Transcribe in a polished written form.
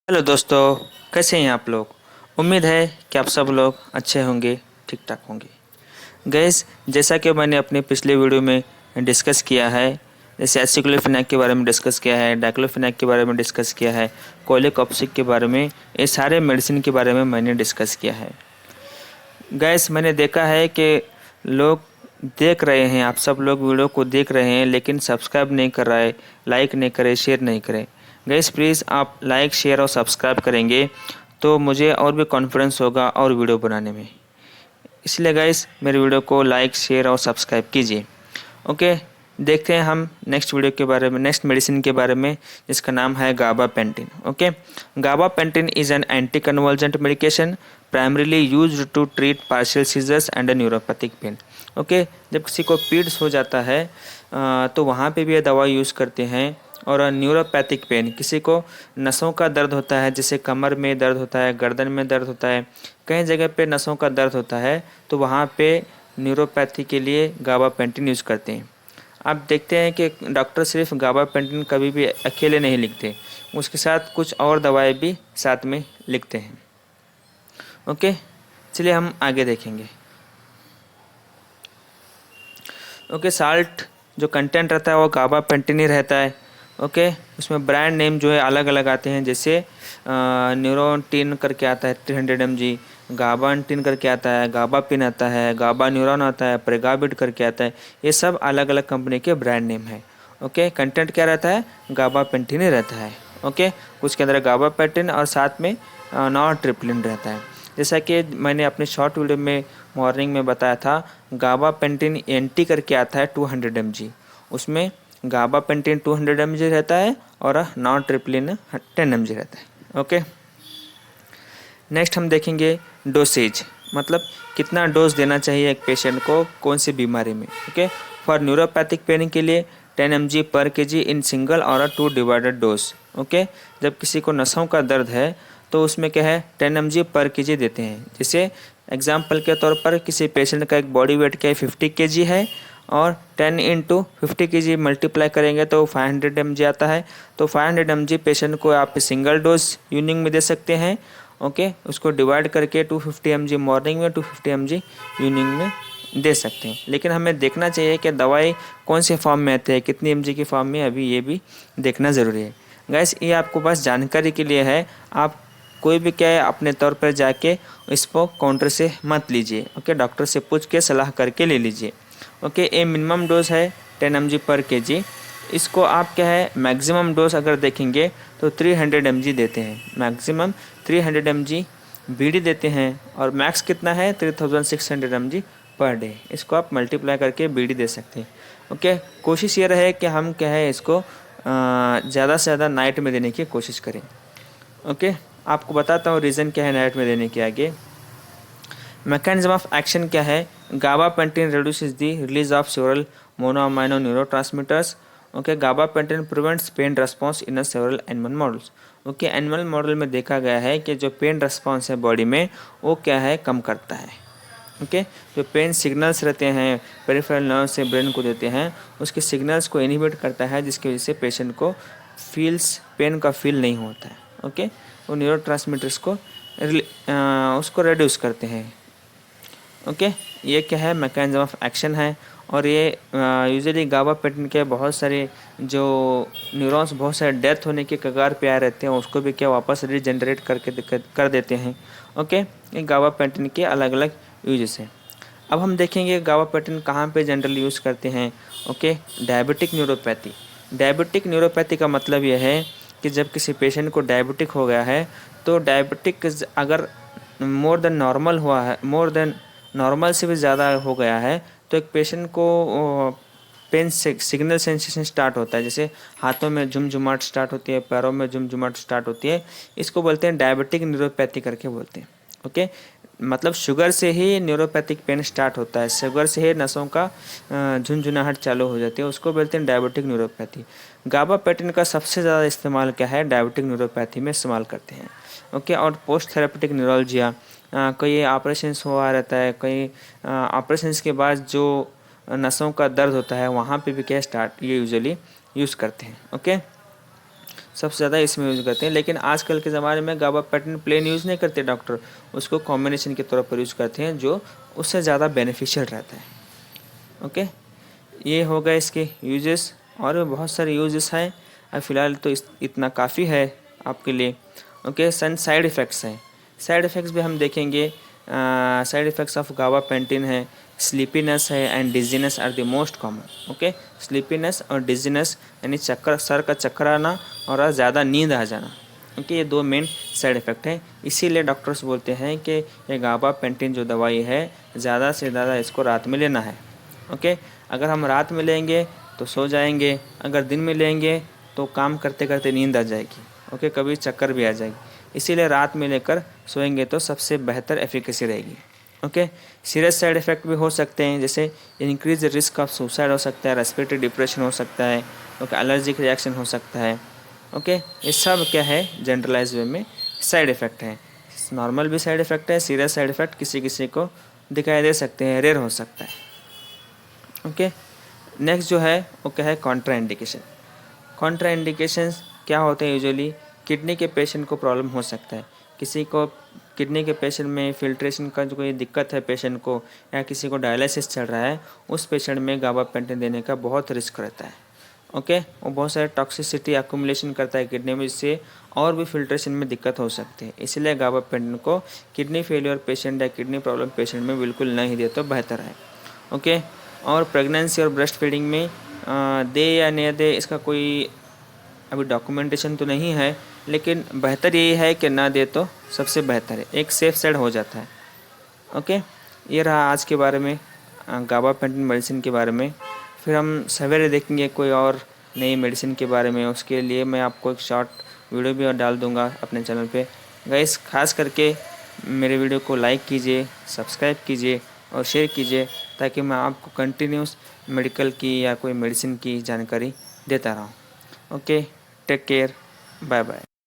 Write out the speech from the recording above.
Hello दोस्तों, कैसे हैं आप लोग। उम्मीद है कि आप सब लोग अच्छे होंगे, ठीक ठाक होंगे। गैस, जैसा कि मैंने अपने पिछले वीडियो में डिस्कस किया है, जैसे एसिक्लोफेनाक के बारे में डिस्कस किया है, डाइक्लोफेनाक के बारे में डिस्कस किया है, कोलेकॉप्सिक के बारे में, ये सारे मेडिसिन के बारे में मैंने डिस्कस किया है। गैस, मैंने देखा है कि लोग देख रहे हैं, आप सब लोग वीडियो को देख रहे हैं, लेकिन सब्सक्राइब नहीं कर रहा है, लाइक नहीं करे, शेयर नहीं करे। गैस प्लीज़ आप लाइक, शेयर और सब्सक्राइब करेंगे तो मुझे और भी कॉन्फिडेंस होगा और वीडियो बनाने में। इसलिए गैस मेरे वीडियो को लाइक, शेयर और सब्सक्राइब कीजिए। ओके, देखते हैं हम नेक्स्ट वीडियो के बारे में, नेक्स्ट मेडिसिन के बारे में, जिसका नाम है gabapentin. Okay, gabapentin is an anticonvulsant medication primarily used to treat partial seizures and neuropathic pain. Okay, जब किसी को पीड्स हो जाता है तो वहाँ पे भी ये दवा यूज़ करते हैं। और न्यूरोपैथिक पेन, किसी को नसों का दर्द होता है, जैसे कमर में दर्द होता है, गर्दन में दर्द होता है, कई जगह पे नसों का दर्द होता है, तो वहाँ पे न्यूरोपैथी के लिए गाबापेंटिन यूज़ करते हैं। आप देखते हैं कि डॉक्टर सिर्फ गाबापेंटिन कभी भी अकेले नहीं लिखते, उसके साथ कुछ और दवाएं भी साथ में लिखते हैं। ओके, चलिए हम आगे देखेंगे। ओके, साल्ट जो कंटेंट रहता है वो गाबापेंटिन ही रहता है। ओके, उसमें ब्रांड नेम जो है अलग अलग आते हैं, जैसे न्यूरोटिन करके आता है 300 mg, गाबांटिन करके आता है, गाबापिन आता है, गाबा न्यूरॉन आता है, प्रेगाबिड करके आता है। ये सब अलग अलग कंपनी के ब्रांड नेम है। ओके, कंटेंट क्या रहता है, गाबापेंटिन ही रहता है। ओके, कुछ के अंदर गाबापेंटिन और साथ में नॉरट्रिप्लिन रहता है। जैसा कि मैंने अपने शॉर्ट वीडियो में मॉर्निंग में बताया था, गाबापेंटिन एंटी करके आता है 200 mg, उसमें गाबापेंटिन 200 mg रहता है और नॉरट्रिप्लिन 10 mg रहता है। ओके, नेक्स्ट हम देखेंगे डोसेज, मतलब कितना डोज देना चाहिए एक पेशेंट को कौन सी बीमारी में। ओके, फॉर न्यूरोपैथिक पेन के लिए 10 mg पर kg इन सिंगल और 2 डिवाइडेड डोज। ओके, जब किसी को नसों का दर्द है तो उसमें क्या है 10 mg पर kg देते हैं। जैसे एग्जाम्पल के तौर पर किसी पेशेंट का एक बॉडी वेट क्या है 50 kg है, और 10 इंटू 50 kg मल्टीप्लाई करेंगे तो 500 mg आता है। तो 500 mg पेशेंट को आप सिंगल डोज यूनिंग में दे सकते हैं। ओके, उसको डिवाइड करके 250 mg मॉर्निंग में, 250 mg इवनिंग में दे सकते हैं। लेकिन हमें देखना चाहिए कि दवाई कौन से फॉर्म में आती है, कितनी mg की फॉर्म में, अभी ये भी देखना ज़रूरी है। गैस, ये आपको बस जानकारी के लिए है, आप कोई भी क्या है अपने तौर पर जाके इसको काउंटर से मत लीजिए। ओके, डॉक्टर से पूछ के सलाह करके ले लीजिए। ओके, ये मिनिमम डोज है 10 mg पर kg। इसको आप क्या है मैक्सिमम डोज अगर देखेंगे तो 300 mg देते हैं, मैक्सिमम 300 mg बीडी देते हैं, और मैक्स कितना है 3600 mg पर डे। इसको आप मल्टीप्लाई करके बीडी दे सकते हैं। ओके, कोशिश ये रहे कि हम क्या है इसको ज़्यादा से ज़्यादा नाइट में देने की कोशिश करें। ओके, आपको बताता हूँ रीज़न क्या है नाइट में देने के आगे। मैकेनिज्म ऑफ एक्शन क्या है, gabapentin reduces the release of several monoamino neurotransmitters. Okay, gabapentin prevents pain response in several animal models. Okay, animal model में देखा गया है कि जो पेन रेस्पॉन्स है बॉडी में वो क्या है कम करता है। ओके, जो पेन सिग्नल्स रहते हैं पेरिफेरल नर्व से ब्रेन को देते हैं, उसके सिग्नल्स को इनहिबिट करता है, जिसकी वजह से पेशेंट को पेन का फील नहीं होता है। ओके, वो न्यूरोट्रांसमीटर्स को उसको रिड्यूस करते हैं। ओके, ये क्या है मैकेनिज्म ऑफ एक्शन है। और ये यूजुअली गाबापेंटिन के बहुत सारे जो न्यूरॉन्स बहुत सारे डेथ होने के कगार पे आ रहते हैं, उसको भी क्या वापस रीजनरेट कर देते हैं। ओके, ये गाबापेंटिन के अलग अलग यूजेस हैं। अब हम देखेंगे गाबापेंटिन कहाँ पे जनरली यूज़ करते हैं। Okay, diabetic neuropathy. Diabetic neuropathy का मतलब यह है कि जब किसी पेशेंट को डायबिटिक हो गया है, तो डायबिटिक अगर मोर देन नॉर्मल हुआ है, मोर देन नॉर्मल से भी ज़्यादा हो गया है, तो एक पेशेंट को पेन सिग्नल सेंसेशन स्टार्ट होता है, जैसे हाथों में झुमझुमाहट स्टार्ट होती है, पैरों में झुमझुमाहट स्टार्ट होती है। इसको बोलते हैं डायबिटिक न्यूरोपैथी करके बोलते हैं। ओके, मतलब शुगर से ही न्यूरोपैथिक पेन स्टार्ट होता है, शुगर से ही नसों का झुनझुनाहट चालू हो जाती है, उसको बोलते हैं डायबिटिक न्यूरोपैथी। गाबापेंटिन का सबसे ज़्यादा इस्तेमाल क्या है डायबिटिक न्यूरोपैथी में इस्तेमाल करते हैं। ओके, और पोस्ट थेरेपेटिक न्यूरोलजिया, कई ऑपरेशंस हुआ रहता है, कई ऑपरेशंस के बाद जो नसों का दर्द होता है वहाँ पे भी क्या ये यूजुअली यूज़ करते हैं। ओके, सबसे ज़्यादा इसमें यूज़ करते हैं। लेकिन आजकल के ज़माने में गाबापेंटिन प्लेन यूज़ नहीं करते डॉक्टर, उसको कॉम्बिनेशन के तौर पर यूज़ करते हैं जो उससे ज़्यादा बेनिफिशियल रहता है। ओके, ये हो गए इसके यूजेस, और भी बहुत सारे यूजेस हैं। अब फ़िलहाल तो इतना काफ़ी है आपके लिए। ओके, साइड इफ़ेक्ट्स हैं। साइड इफ़ेक्ट्स भी हम देखेंगे। साइड इफ़ेक्ट्स ऑफ गाबापेंटिन है, स्लीपीनेस है and dizziness are the most common. Okay, sleepiness और डिजीनेस यानी चक्कर, सर का चक्कर आना और ज़्यादा नींद आ जाना। ओके, ये दो मेन साइड इफ़ेक्ट हैं। इसीलिए डॉक्टर्स बोलते हैं कि ये गाबापेंटिन जो दवाई है ज़्यादा से ज़्यादा इसको रात में लेना है। ओके, अगर हम रात में लेंगे तो सो जाएंगे, अगर दिन में लेंगे तो काम करते करते नींद आ जाएगी। ओके, कभी चक्कर भी आ जाएगी। इसीलिए रात में लेकर सोएंगे तो सबसे बेहतर एफिकेसी रहेगी। ओके, सीरियस साइड इफ़ेक्ट भी हो सकते हैं, जैसे इंक्रीज रिस्क ऑफ सुसाइड हो सकता है, रेस्पिरेटरी डिप्रेशन हो सकता है, ओके, एलर्जिक रिएक्शन हो सकता है। ओके, ये सब क्या है, जनरलाइज वे में साइड इफ़ेक्ट है। नॉर्मल भी साइड इफ़ेक्ट है, सीरियस साइड इफ़ेक्ट किसी किसी को दिखाई दे सकते हैं, रेयर हो सकता है। ओके, नेक्स्ट जो है वो क्या है, कॉन्ट्रा इंडिकेशन। कॉन्ट्रा इंडिकेशंस क्या होते हैं, यूजुअली किडनी के पेशेंट को प्रॉब्लम हो सकता है। किसी को किडनी के पेशेंट में फिल्ट्रेशन का जो कोई दिक्कत है पेशेंट को, या किसी को डायलिसिस चल रहा है, उस पेशेंट में गाबापेंटिन देने का बहुत रिस्क रहता है। ओके, वो बहुत सारे टॉक्सिसिटी अक्यूमुलेशन करता है किडनी में, जिससे और भी फिल्ट्रेशन में दिक्कत हो सकती है। इसलिए गाबापेंटिन को किडनी फेलियर पेशेंट या किडनी प्रॉब्लम पेशेंट में बिल्कुल नहीं दे तो बेहतर है। ओके, और प्रेगनेंसी और ब्रेस्ट फीडिंग में दे या नहीं दे, इसका कोई अभी डॉक्यूमेंटेशन तो नहीं है, लेकिन बेहतर यही है कि ना दे तो सबसे बेहतर है, एक सेफ साइड हो जाता है। ओके, ये रहा आज के बारे में, गाबापेंटिन मेडिसिन के बारे में। फिर हम सवेरे देखेंगे कोई और नई मेडिसिन के बारे में, उसके लिए मैं आपको एक शॉर्ट वीडियो भी और डाल दूंगा अपने चैनल पे। गाइस, खास करके मेरे वीडियो को लाइक कीजिए, सब्सक्राइब कीजिए और शेयर कीजिए, ताकि मैं आपको कंटिन्यूस मेडिकल की या कोई मेडिसिन की जानकारी देता रहूँ। Okay, take care, bye bye.